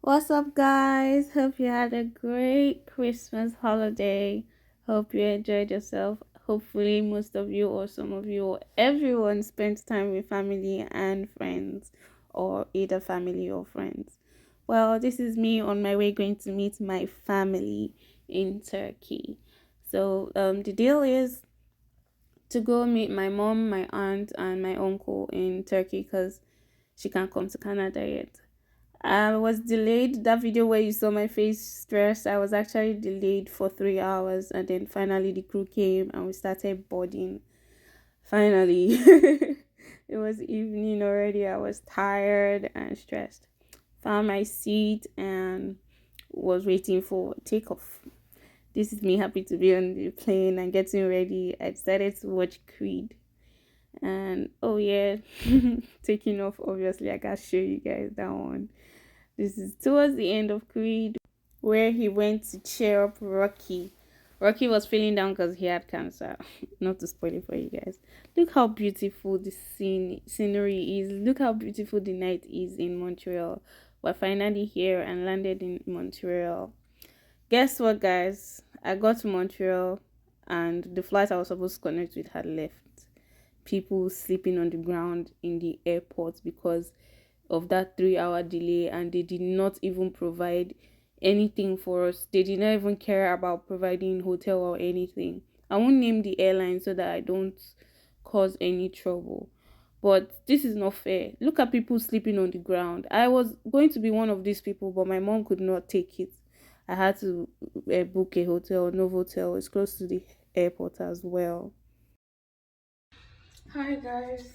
What's up, guys? Hope you had a great Christmas holiday. Hope you enjoyed yourself. Hopefully, most of you, or some of you, or everyone spent time with family and friends, or either family or friends. Well, this is me on my way going to meet my family in Turkey. The deal is to go meet my mom, my aunt, and my uncle in Turkey because she can't come to Canada yet. I was delayed. That video where you saw my face stressed, I was actually delayed for 3 hours, and then finally the crew came and we started boarding. Finally, it was evening already. I was tired and stressed. Found my seat and was waiting for takeoff. This is me happy to be on the plane and getting ready. I decided to watch Creed. And oh yeah, taking off, obviously I gotta show you guys that one. This is towards the end of Creed, where he went to cheer up Rocky. Rocky was feeling down because he had cancer. Not to spoil it for you guys. Look how beautiful the scenery is. Look how beautiful the night is in Montreal. We're finally here and landed in Montreal. Guess what, guys? I got to Montreal and the flight I was supposed to connect with had left. People sleeping on the ground in the airport because of that 3 hour delay, and they did not even provide anything for us. They did not even care about providing hotel or anything. I won't name the airline so that I don't cause any trouble, but this is not fair. Look at people sleeping on the ground. I was going to be one of these people, but my mom could not take it. I had to book a hotel. Novotel is close to the airport as well. Hi guys.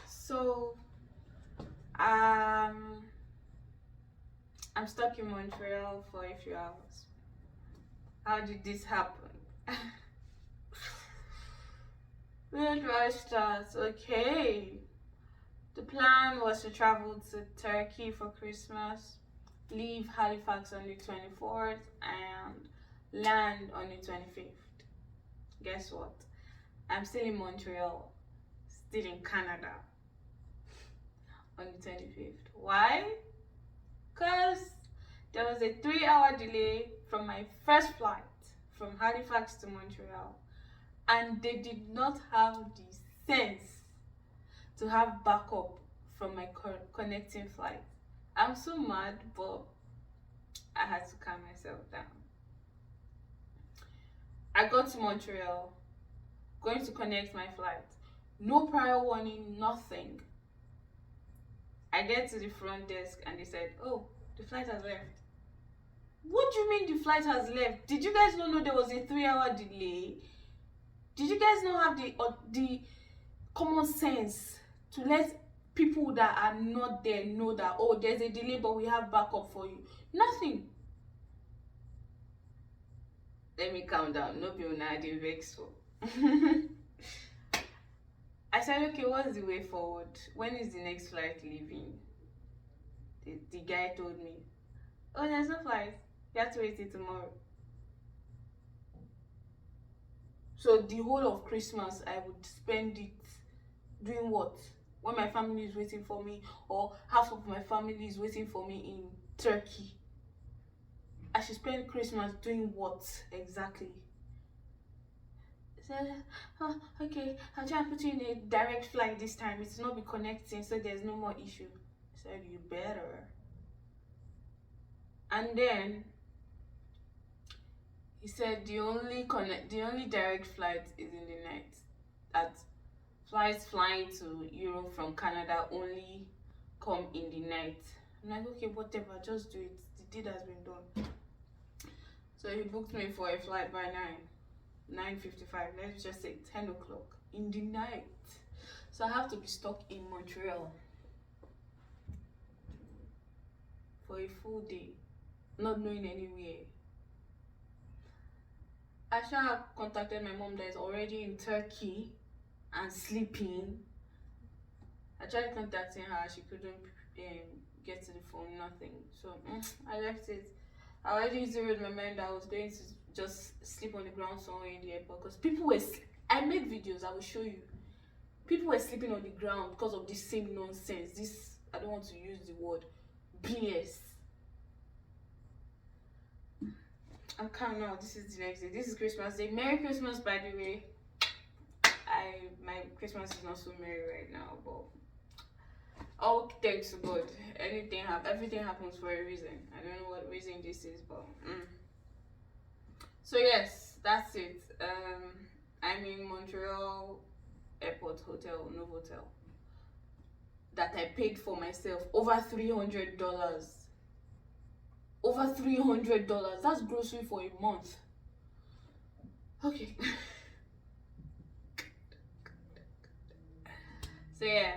So um I'm stuck in Montreal for a few hours. How did this happen? Where do I start? Okay. The plan was to travel to Turkey for Christmas, leave Halifax on the 24th, and land on the 25th. Guess what? I'm still in Montreal, still in Canada on the 25th. Why? Because there was a 3 hour delay from my first flight from Halifax to Montreal, and they did not have the sense to have backup from my connecting flight. I'm so mad, but I had to calm myself down. I got to Montreal, going to connect my flight. No prior warning, nothing. I get to the front desk and they said, "Oh, the flight has left." What do you mean the flight has left? Did you guys not know there was a 3 hour delay? Did you guys not have the common sense to let people that are not there know that, oh, there's a delay but we have backup for you? Nothing. Let me calm down. No be una dey vex so. I said, okay, what's the way forward? When is the next flight leaving? The guy told me, oh, there's no flight. You have to wait till tomorrow. So the whole of Christmas, I would spend it doing what? When my family is waiting for me, or half of my family is waiting for me in Turkey. I should spend Christmas doing what exactly? I said, oh, okay, I'll try and put you in a direct flight this time. It's not be connecting, so there's no more issue. I said, you better. And then he said the only direct flight is in the night. That flights flying to Europe from Canada only come in the night. I'm like, okay, whatever, just do it. The deed has been done. So he booked me for a flight by 9:55. Let's just say 10 o'clock in the night. So I have to be stuck in Montreal for a full day, not knowing anywhere. I shall contacted my mom that is already in Turkey and sleeping. I tried contacting her, she couldn't get to the phone, nothing. So I left it. I already zeroed my mind that I was going to just sleep on the ground somewhere in the airport because people were. I made videos, I will show you. People were sleeping on the ground because of this same nonsense. This, I don't want to use the word, BS. I'm calm now. This is the next day. This is Christmas Day. Merry Christmas, by the way. My Christmas is not so merry right now, but all thanks to God. Everything happens for a reason. I don't know what reason this is, but so yes, that's it. I'm in Montreal Airport Hotel, Novotel, that I paid for myself over $300. Over $300. That's grocery for a month. Okay. So yeah,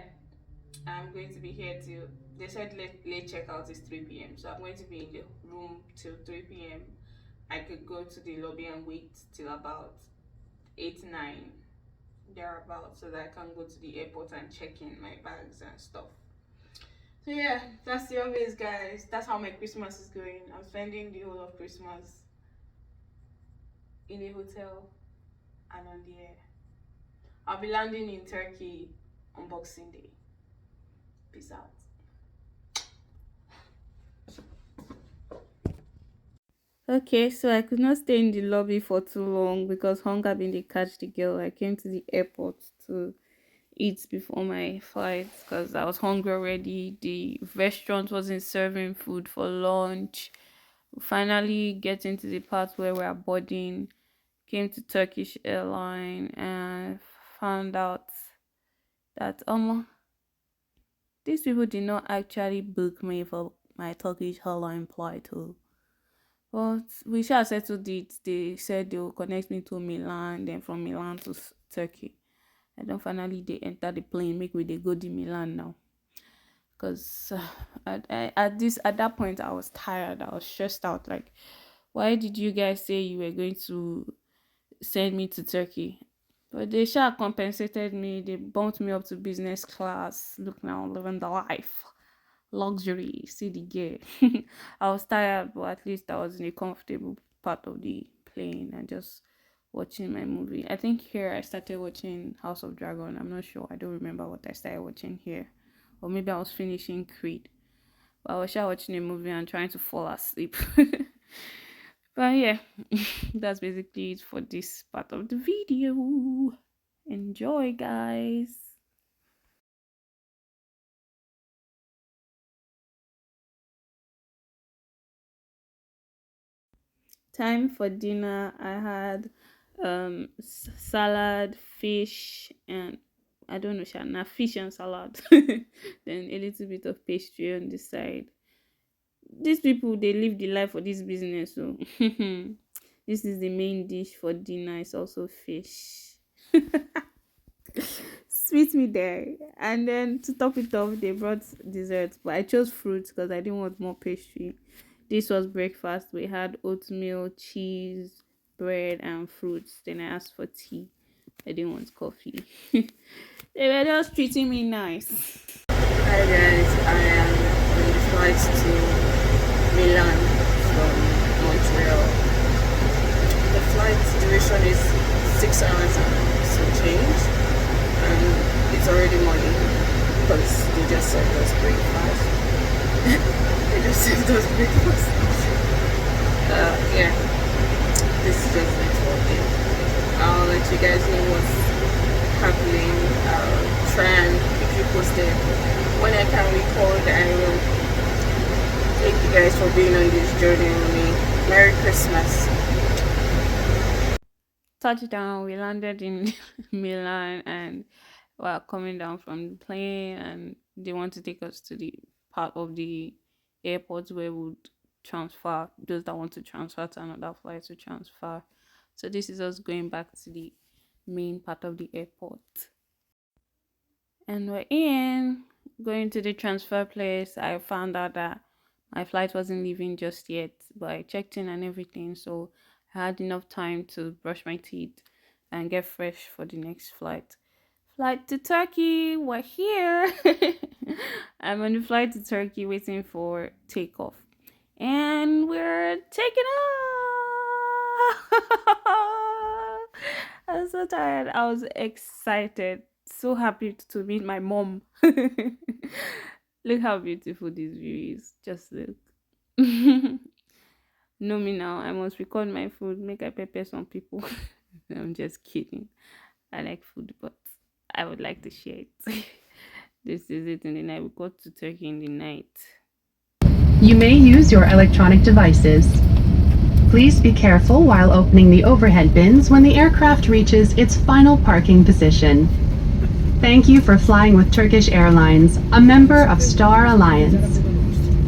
I'm going to be here till they said late checkout is 3 p.m. So I'm going to be in the room till 3 p.m. I could go to the lobby and wait till about 8 9 thereabout so that I can go to the airport and check in my bags and stuff. So yeah, that's the obvious, guys. That's how my Christmas is going. I'm spending the whole of Christmas in a hotel and on the air. I'll be landing in Turkey on Boxing Day. Peace out. Okay, so I could not stay in the lobby for too long because hunger been dey catch the girl. I came to the airport to eat before my flight because I was hungry already. The restaurant wasn't serving food for lunch. Finally getting to the part where we're boarding, came to Turkish airline and found out that these people did not actually book me for my Turkish airline flight too. But we shall settled it. They said they will connect me to Milan, then from Milan to Turkey. And then finally they enter the plane, make me they go to Milan now. Because at that point I was tired, I was stressed out. Like, why did you guys say you were going to send me to Turkey? But they sure compensated me. They bumped me up to business class. Look now, living the life, luxury, see the gear. I was tired, but at least I was in a comfortable part of the plane and just watching my movie. I think here I started watching House of Dragon. I'm not sure. I don't remember what I started watching here. Or maybe I was finishing Creed. But I was sure watching a movie and trying to fall asleep. But yeah, that's basically it for this part of the video. Enjoy, guys. Time for dinner. I had salad, fish, and I don't know, shana fish and salad. Then a little bit of pastry on the side. These people they live the life for this business, so this is the main dish for dinner. It's also fish. Sweet me there. And then to top it off, they brought dessert, but I chose fruits because I didn't want more pastry. This was breakfast. We had oatmeal, cheese, bread, and fruits. Then I asked for tea. I didn't want coffee. They were just treating me nice. Hi guys, I am on the flight to Milan from Montreal. The flight duration is 6 hours and some change, and it's already morning because they just served us breakfast. They just served us breakfast. Yeah, this is just networking. I'll let you guys know what's happening. I'll try and keep you posted. When I can record, I will. Thank you guys for being on this journey with me. Merry Christmas. Touchdown, we landed in Milan and we're coming down from the plane and they want to take us to the part of the airport where we would transfer those that want to transfer to another flight to transfer. So this is us going back to the main part of the airport. And we're in going to the transfer place. I found out that my flight wasn't leaving just yet, but I checked in and everything, so I had enough time to brush my teeth and get fresh for the next flight. Flight to Turkey, we're here. I'm on the flight to Turkey waiting for takeoff. And we're taking off. I'm so tired. I was excited. So happy to meet my mom. Look how beautiful this view is. Just look. Know me now. I must record my food, make I prepare some people. I'm just kidding. I like food, but I would like to share it. This is it in the night. We got to Turkey in the night. You may use your electronic devices. Please be careful while opening the overhead bins when the aircraft reaches its final parking position. Thank you for flying with Turkish Airlines, a member of Star Alliance.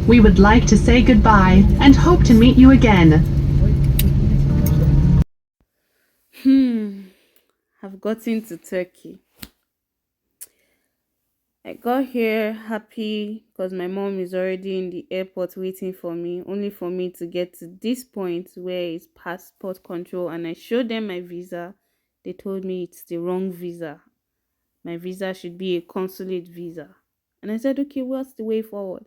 We would like to say goodbye and hope to meet you again. I've gotten to Turkey. I got here happy because my mom is already in the airport waiting for me, only for me to get to this point where it's passport control and I showed them my visa. They told me it's the wrong visa. My visa should be a consulate visa. And I said, okay, what's the way forward?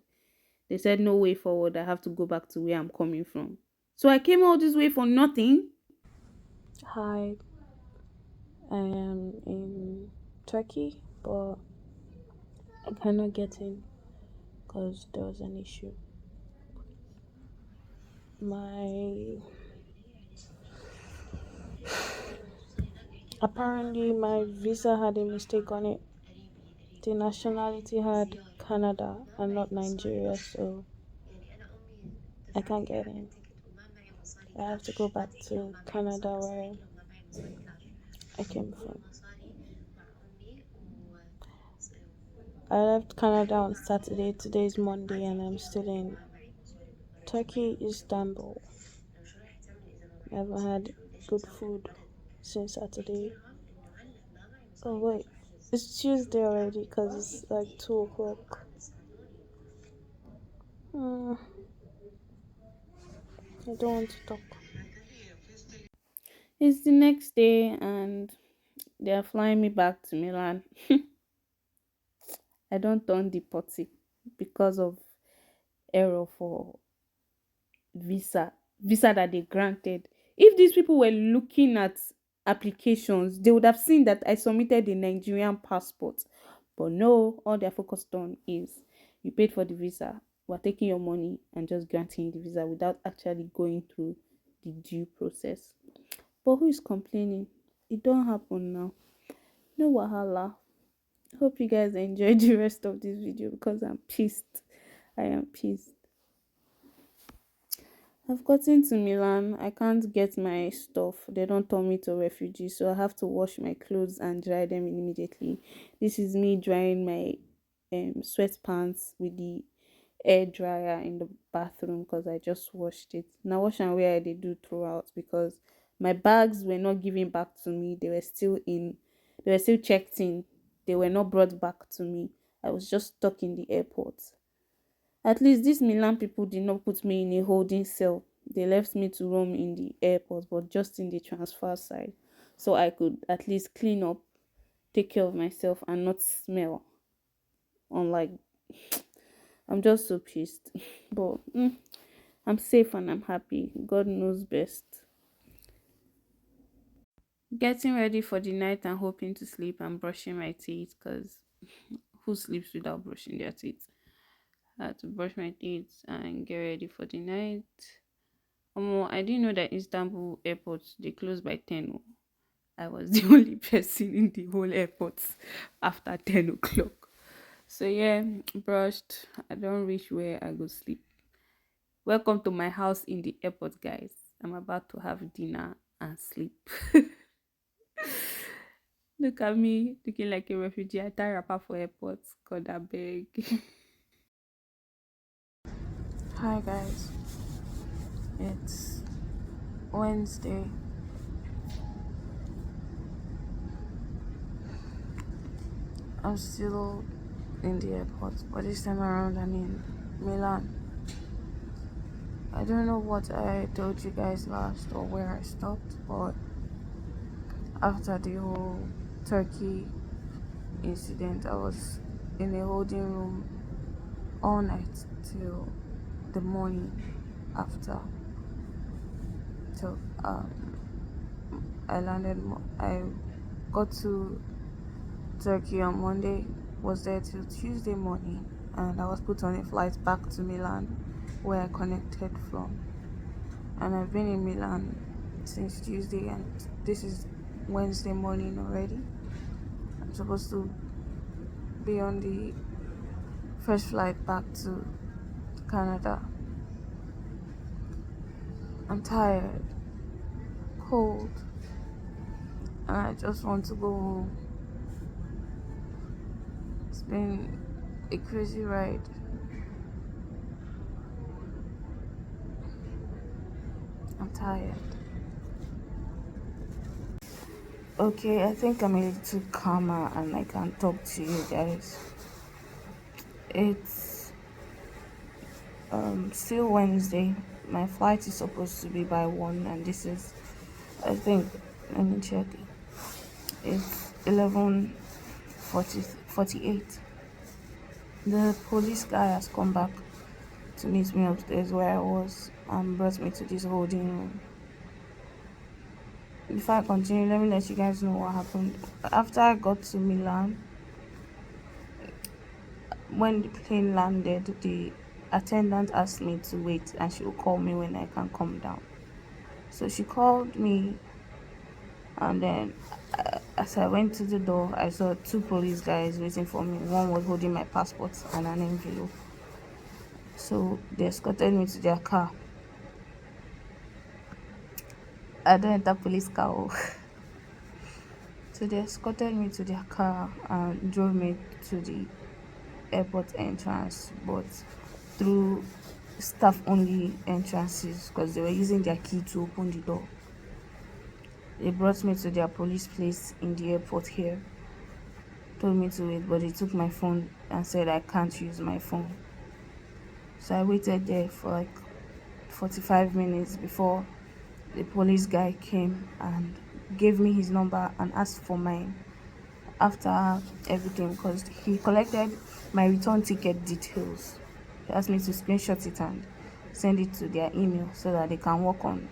They said, no way forward. I have to go back to where I'm coming from. So I came all this way for nothing. Hi, I am in Turkey, but I cannot get in because there was an issue. My Apparently my visa had a mistake on it. The nationality had Canada and not Nigeria, so I can't get in. I have to go back to Canada where I came from. I left Canada on Saturday. Today is Monday, and I'm still in Turkey, Istanbul. I haven't had good food since Saturday. Oh wait, it's Tuesday already because it's like 2 o'clock. I don't want to talk. It's the next day and they are flying me back to Milan. I don't turn deportee because of error for visa that they granted. If these people were looking at applications, they would have seen that I submitted a Nigerian passport. But no, all they're focused on is you paid for the visa, we're taking your money and just granting you the visa without actually going through the due process. But who is complaining? It don't happen now. No wahala. Hope you guys enjoyed the rest of this video because I'm pissed. I am pissed. I've gotten to Milan. I can't get my stuff. They don't turn me to refugee, so I have to wash my clothes and dry them immediately. This is me drying my sweatpants with the air dryer in the bathroom because I just washed it. Now wash and wear they do throughout because my bags were not given back to me. They were still checked in. They were not brought back to me. I was just stuck in the airport. At least these Milan people did not put me in a holding cell. They left me to roam in the airport, but just in the transfer side. So I could at least clean up, take care of myself, and not smell. Unlike, I'm just so pissed. But I'm safe and I'm happy. God knows best. Getting ready for the night and hoping to sleep and brushing my teeth because who sleeps without brushing their teeth? I had to brush my teeth and get ready for the night. I didn't know that Istanbul airports they close by 10. Oh. I was the only person in the whole airport after 10 o'clock. So yeah, brushed. I don't reach where I go sleep. Welcome to my house in the airport, guys. I'm about to have dinner and sleep. Look at me looking like a refugee. I tie wrapper for airports. God, I beg. Hi guys, it's Wednesday. I'm still in the airport, but this time around I'm in Milan. I don't know what I told you guys last or where I stopped, but after the whole Turkey incident, I was in a holding room all night till the morning after. So I got to Turkey on Monday, was there till Tuesday morning, and I was put on a flight back to Milan, where I connected from. And I've been in Milan since Tuesday, and this is Wednesday morning already. I'm supposed to be on the first flight back to Canada. I'm tired, cold, and I just want to go home. It's been a crazy ride. I'm tired. Okay, I think I'm a little calmer and I can talk to you guys. It's still Wednesday. My flight is supposed to be by 1, and this is, I think, let me check. It's 11:48. The police guy has come back to meet me upstairs where I was and brought me to this holding room. Before I continue, let me let you guys know what happened. After I got to Milan, when the plane landed, the attendant asked me to wait and she will call me when I can come down. So she called me, and then as I went to the door, I saw 2 police guys waiting for me. One was holding my passport and an envelope. So they escorted me to their car. I don't enter police car. So they escorted me to their car and drove me to the airport entrance, but through staff only entrances because they were using their key to open the door. They brought me to their police place in the airport here. Told me to wait, but they took my phone and said I can't use my phone. So I waited there for like 45 minutes before the police guy came and gave me his number and asked for mine after everything, because he collected my return ticket details. He asked me to screenshot it and send it to their email so that they can work on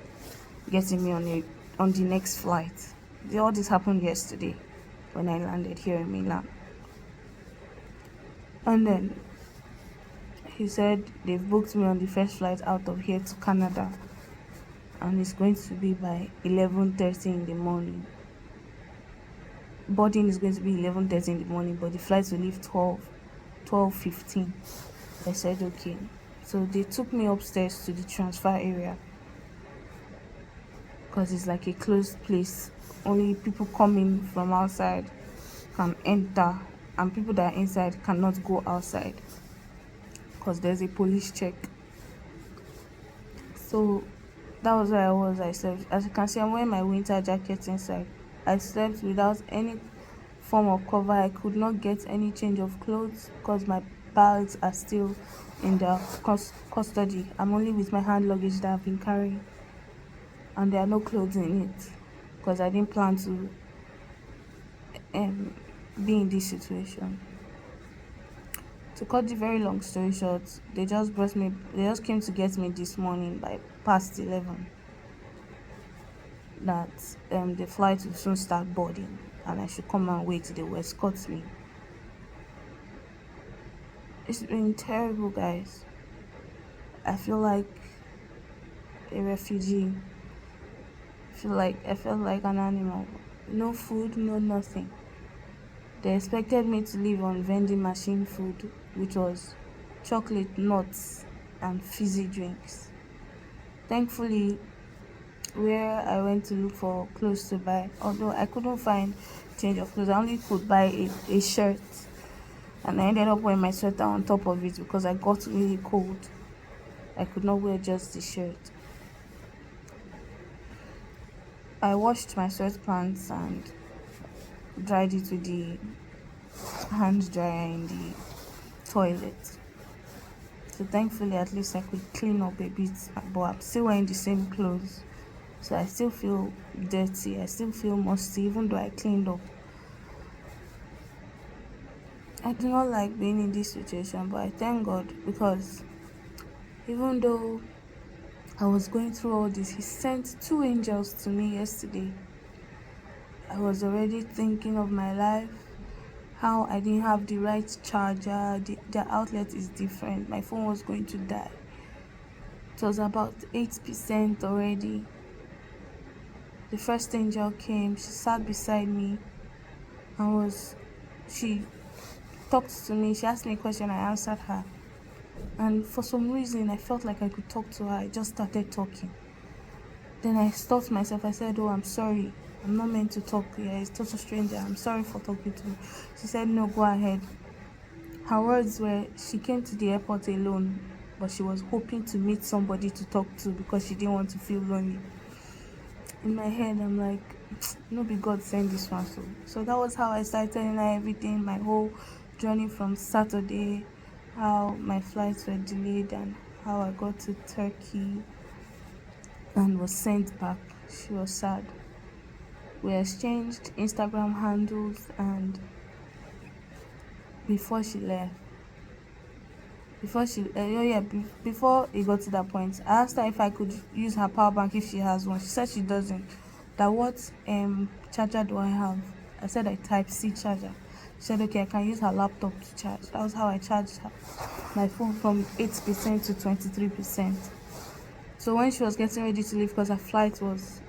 getting me on the next flight. All this happened yesterday when I landed here in Milan. And then he said they've booked me on the first flight out of here to Canada, and it's going to be by 11:30 in the morning. Boarding is going to be 11:30 in the morning, but the flight will leave 12:15. I said okay. So they took me upstairs to the transfer area because it's like a closed place. Only people coming from outside can enter, and people that are inside cannot go outside because there's a police check. So that was where I was. I slept. As you can see, I'm wearing my winter jacket inside. I slept without any form of cover. I could not get any change of clothes because my bags are still in their custody. I'm only with my hand luggage that I've been carrying, and there are no clothes in it because I didn't plan to be in this situation. To cut the very long story short, they just came to get me this morning by past 11. That the flight will soon start boarding and I should come and wait. They will escort me. It's been terrible, guys. I feel like a refugee. I felt like an animal. No food, no nothing. They expected me to live on vending machine food, which was chocolate, nuts, and fizzy drinks. Thankfully, where I went to look for clothes to buy, although I couldn't find change of clothes, I only could buy a shirt, and I ended up wearing my sweater on top of it because I got really cold. I could not wear just the shirt. I washed my sweatpants and dried it with the hand dryer in the toilet. So thankfully, at least I could clean up a bit, but I'm still wearing the same clothes. So I still feel dirty, I still feel musty, even though I cleaned up. I do not like being in this situation, but I thank God because even though I was going through all this, He sent 2 angels to me yesterday. I was already thinking of my life. how I didn't have the right charger. The outlet is different. My phone was going to die. It was about 8% already. The first angel came. She sat beside me and she talked to me. She asked me a question. I answered her. And for some reason, I felt like I could talk to her. I just started talking. Then I stopped myself. I said, "Oh, I'm sorry. I'm not meant to talk here. It's total stranger. I'm sorry for talking to you." She said, "No, go ahead." Her words were, she came to the airport alone, but she was hoping to meet somebody to talk to because she didn't want to feel lonely. In my head, I'm like, no be God send this one. So that was how I started telling her everything, my whole journey from Saturday, how my flights were delayed and how I got to Turkey and was sent back. She was sad. We exchanged Instagram handles, and before she left, before it got to that point, I asked her if I could use her power bank if she has one. She said she doesn't. That what charger do I have? I said I type C charger. She said okay, I can use her laptop to charge. That was how I charged my phone from 8% to 23%. So when she was getting ready to leave, because her flight was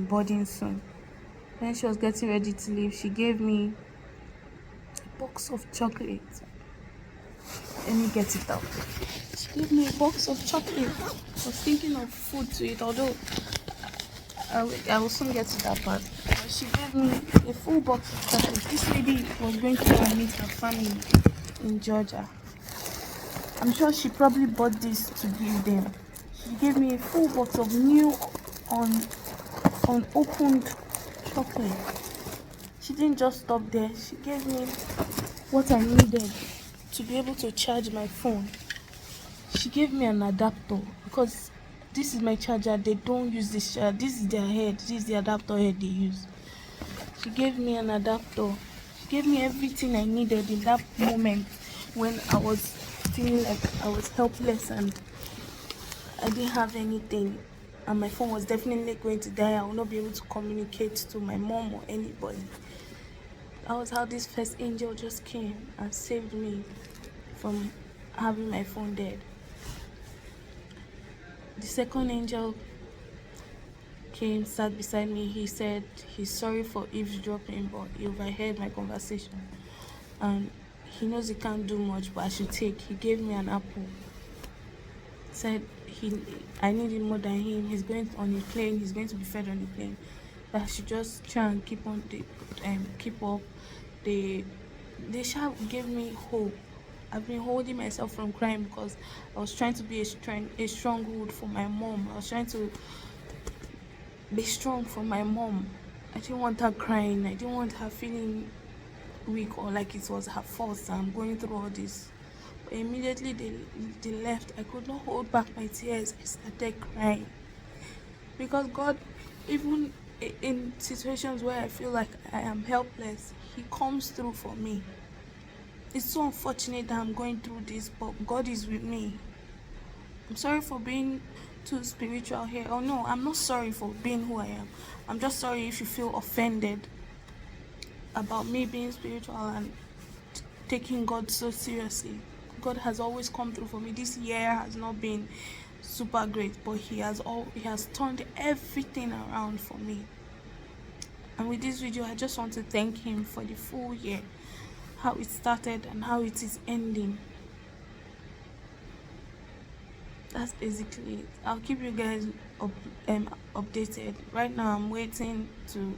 boarding soon, when she was getting ready to leave, she gave me a box of chocolates. Let me get it out. She gave me a box of chocolate. I was thinking of food to eat, although I will soon get to that part. But she gave me a full box of chocolate. This lady was going to go and meet her family in Georgia. I'm sure she probably bought this to give them. She gave me a full box of new unopened chocolate. She didn't just stop there. She gave me what I needed to be able to charge my phone. She gave me an adapter because this is my charger. They don't use this charger. This is their head. This is the adapter head they use. She gave me an adapter. She gave me everything I needed in that moment when I was feeling like I was helpless and I didn't have anything, and my phone was definitely going to die. I will not be able to communicate to my mom or anybody. That was how this first angel just came and saved me from having my phone dead. The second angel came, sat beside me. He said he's sorry for eavesdropping, but he overheard my conversation and he knows he can't do much, but I should take. He gave me an apple. Said I need it more than him. He's going on a plane. He's going to be fed on the plane. That I should just try and keep up. They shall give me hope. I've been holding myself from crying because I was trying to be a stronghold for my mom. I was trying to be strong for my mom. I didn't want her crying. I didn't want her feeling weak or like it was her fault that I'm going through all this. But immediately they left. I could not hold back my tears. I started crying. Because God, even in situations where I feel like I am helpless, He comes through for me. It's so unfortunate that I'm going through this, but God is with me. I'm sorry for being too spiritual here. Oh no, I'm not sorry for being who I am. I'm just sorry if you feel offended about me being spiritual and taking God so seriously. God has always come through for me. This year has not been super great, but He has turned everything around for me. And with this video, I just want to thank Him for the full year, how it started and how it is ending. That's basically it. I'll keep you guys updated. Right now I'm waiting to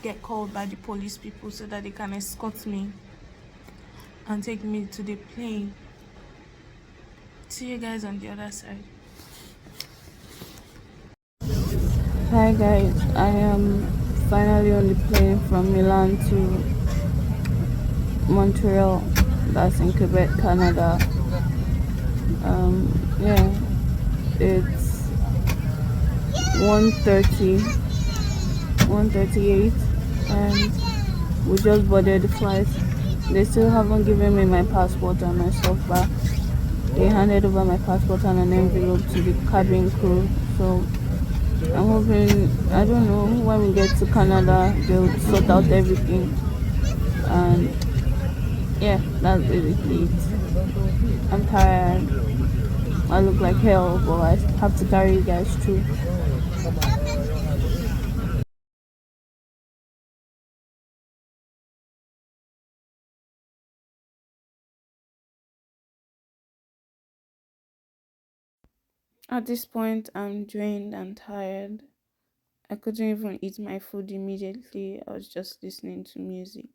get called by the police people so that they can escort me and take me to the plane. See you guys on the other side. Hi guys, I am finally on the plane from Milan to Montreal. That's in Quebec, Canada. Yeah, it's 1:38 and we just boarded the flight. They still haven't given me my passport and my stuff back. They handed over my passport and an envelope to the cabin crew. So I'm hoping, I don't know, when we get to Canada, they'll sort out everything. And yeah, that's basically it. I'm tired. I look like hell, but I have to carry you guys through. At this point, I'm drained and tired. I couldn't even eat my food immediately. I was just listening to music.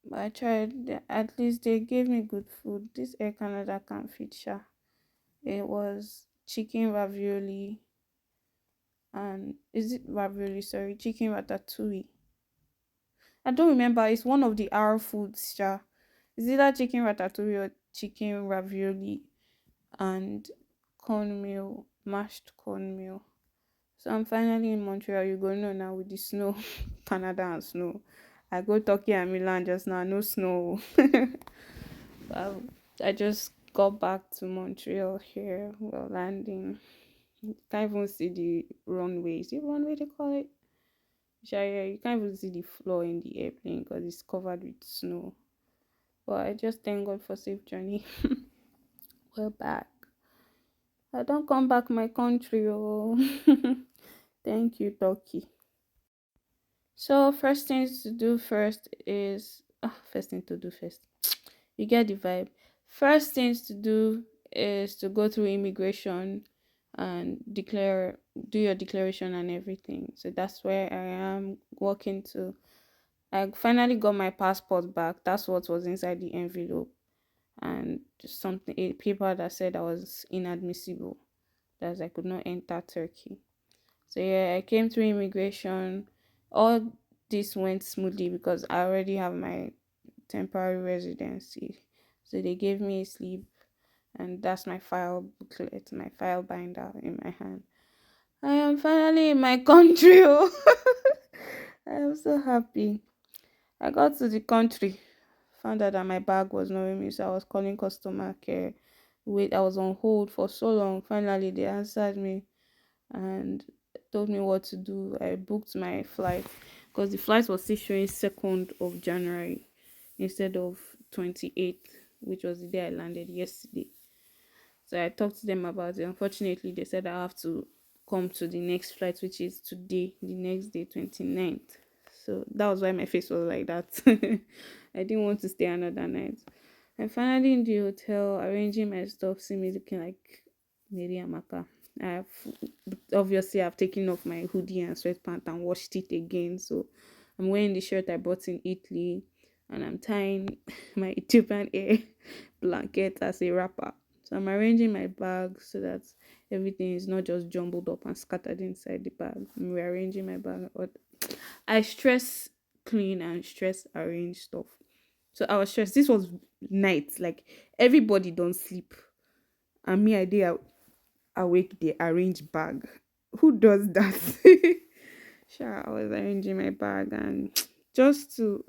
But I tried. At least they gave me good food. This Air Canada can fit sha. It was chicken ravioli and is it ravioli? Sorry, chicken ratatouille. I don't remember. It's one of the R foods sha. Is either chicken ratatouille or chicken ravioli and cornmeal, mashed cornmeal. So I'm finally in Montreal. You go know now with the snow, Canada and snow. I go Turkey and Milan just now, no snow. Well, I just got back to Montreal here. We're landing. Can't even see the runway. Is it runway they call it? Yeah, you can't even see the floor in the airplane because it's covered with snow. But I just thank God for safe journey. We're back. I don't come back my country. Oh, thank you, Turkey. So first things to do first is first thing to do first. You get the vibe. First things to do is to go through immigration and do your declaration and everything. So that's where I am working to. I finally got my passport back. That's what was inside the envelope and just something a paper that said I was inadmissible, that I could not enter Turkey. So yeah, I came through immigration. All this went smoothly because I already have my temporary residency. So they gave me a slip and that's my file booklet, my file binder in my hand. I am finally in my country. Oh. I am so happy. I got to the country, found out that my bag was not with me, so I was calling customer care. Wait, I was on hold for so long. Finally, they answered me and told me what to do. I booked my flight because the flight was still showing 2nd of January instead of 28th, which was the day I landed yesterday. So I talked to them about it. Unfortunately, they said I have to come to the next flight, which is today, the next day, 29th. So that was why my face was like that. I didn't want to stay another night. I'm finally in the hotel, arranging my stuff, see me looking like Mary Amaka. I've obviously I've taken off my hoodie and sweatpants and washed it again. So I'm wearing the shirt I bought in Italy and I'm tying my Ethiopian air blanket as a wrapper. So I'm arranging my bag so that everything is not just jumbled up and scattered inside the bag. I'm rearranging my bag. I stress clean and stress arrange stuff. So I was stressed. This was night. Like everybody don't sleep. And me, I did awake, they arrange bag. Who does that? Sure, I was arranging my bag and just to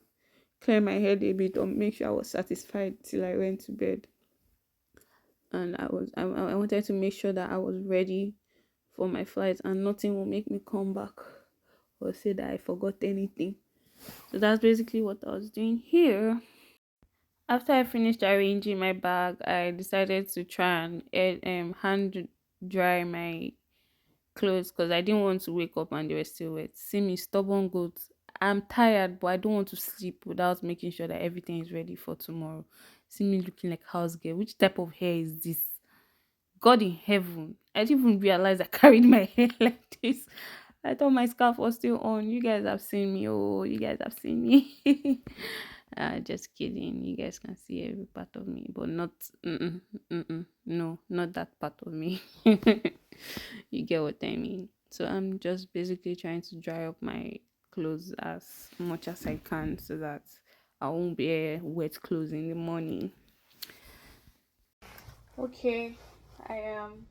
clear my head a bit or make sure I was satisfied till I went to bed. And I wanted to make sure that I was ready for my flight and nothing will make me come back or say that I forgot anything. So that's basically what I was doing here. After I finished arranging my bag, I decided to try and hand dry my clothes because I didn't want to wake up and they were still wet. See me, stubborn goat. I'm tired, but I don't want to sleep without making sure that everything is ready for tomorrow. See me looking like house girl. Which type of hair is this? God in heaven. I didn't even realize I carried my hair like this. I thought my scarf was still on. You guys have seen me. Oh, you guys have seen me. Just kidding. You guys can see every part of me, but not, no, not that part of me. You get what I mean? So I'm just basically trying to dry up my clothes as much as I can so that I won't wear wet clothes in the morning. Okay, I am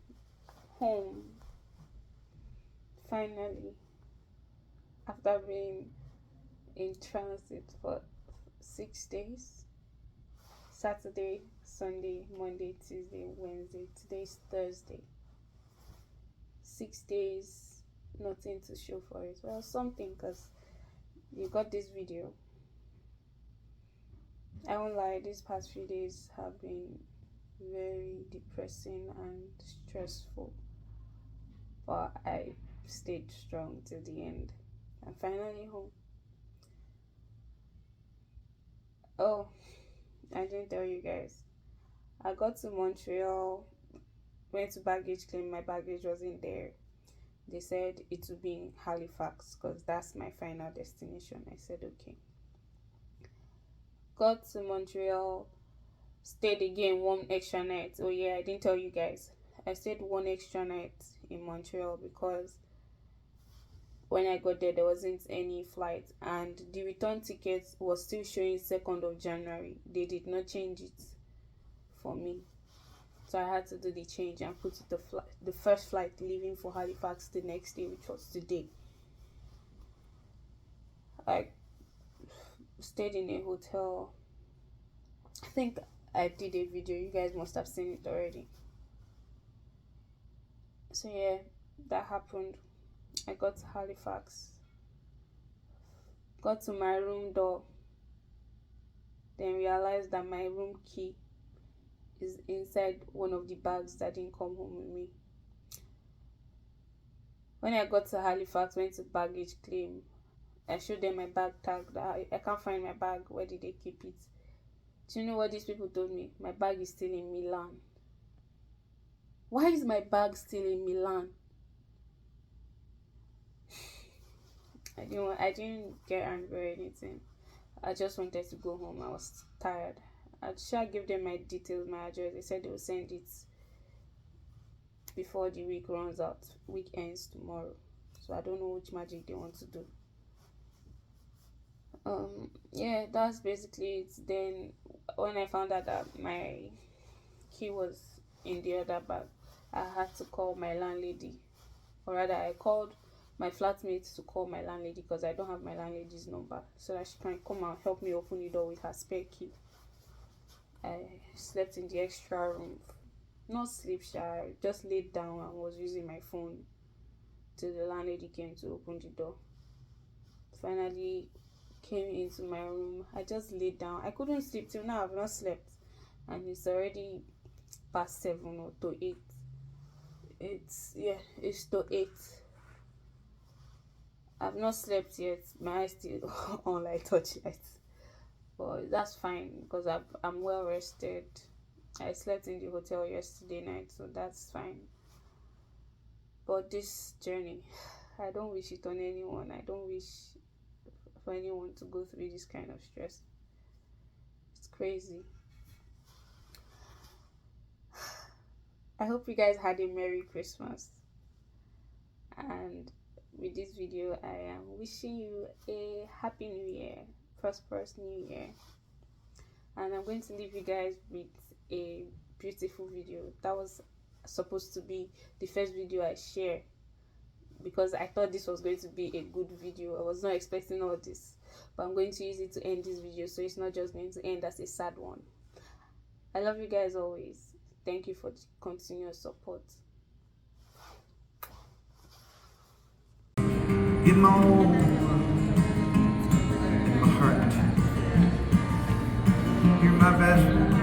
home finally after being in transit for 6 days. Saturday, Sunday, Monday, Tuesday, Wednesday. Today's Thursday. 6 days, nothing to show for it. Well, something because you got this video. I won't lie, these past few days have been very depressing and stressful, but I stayed strong till the end. I'm finally home. Oh, I didn't tell you guys. I got to Montreal, went to baggage claim, my baggage wasn't there. They said it would be in Halifax because that's my final destination. I said okay. Got to Montreal, stayed again one extra night. Oh yeah, I didn't tell you guys. I stayed one extra night in Montreal because when I got there wasn't any flight and the return ticket was still showing 2nd of January. They did not change it for me. So I had to do the change and put the first flight leaving for Halifax the next day, which was today. I stayed in a hotel. I think I did a video. You guys must have seen it already. So yeah, that happened. I got to Halifax. Got to my room door. Then realized that my room key is inside one of the bags that didn't come home with me. When I got to Halifax, went to baggage claim. I showed them my bag tag that I can't find my bag. Where did they keep it? Do you know what these people told me? My bag is still in Milan. Why is my bag still in Milan? I didn't get angry or anything. I just wanted to go home. I was tired. I should give them my details, my address. They said they will send it before the week runs out. Week ends tomorrow. So I don't know which magic they want to do. Yeah, that's basically it. Then when I found out that my key was in the other bag, I had to call my landlady, or rather I called my flatmate to call my landlady because I don't have my landlady's number, so that she can come and help me open the door with her spare key. I slept in the extra room. Not sleep shy, just laid down and was using my phone till the landlady came to open the door. Finally came into my room. I just laid down. I couldn't sleep till now. I've not slept, and it's already past 7 or to 8. It's to 8. I've not slept yet. My eyes still on like torchlight, but that's fine because I'm well rested. I slept in the hotel yesterday night, so that's fine. But this journey, I don't wish it on anyone. I don't wish for anyone to go through this kind of stress. It's crazy. I hope you guys had a Merry Christmas. And with this video, I am wishing you a Happy New Year, prosperous New Year. And I'm going to leave you guys with a beautiful video. That was supposed to be the first video I share because I thought this was going to be a good video. I was not expecting all this, but I'm going to use it to end this video, so it's not just going to end as a sad one. I love you guys always. Thank you for the continuous support. In my whole heart, you're my best friend.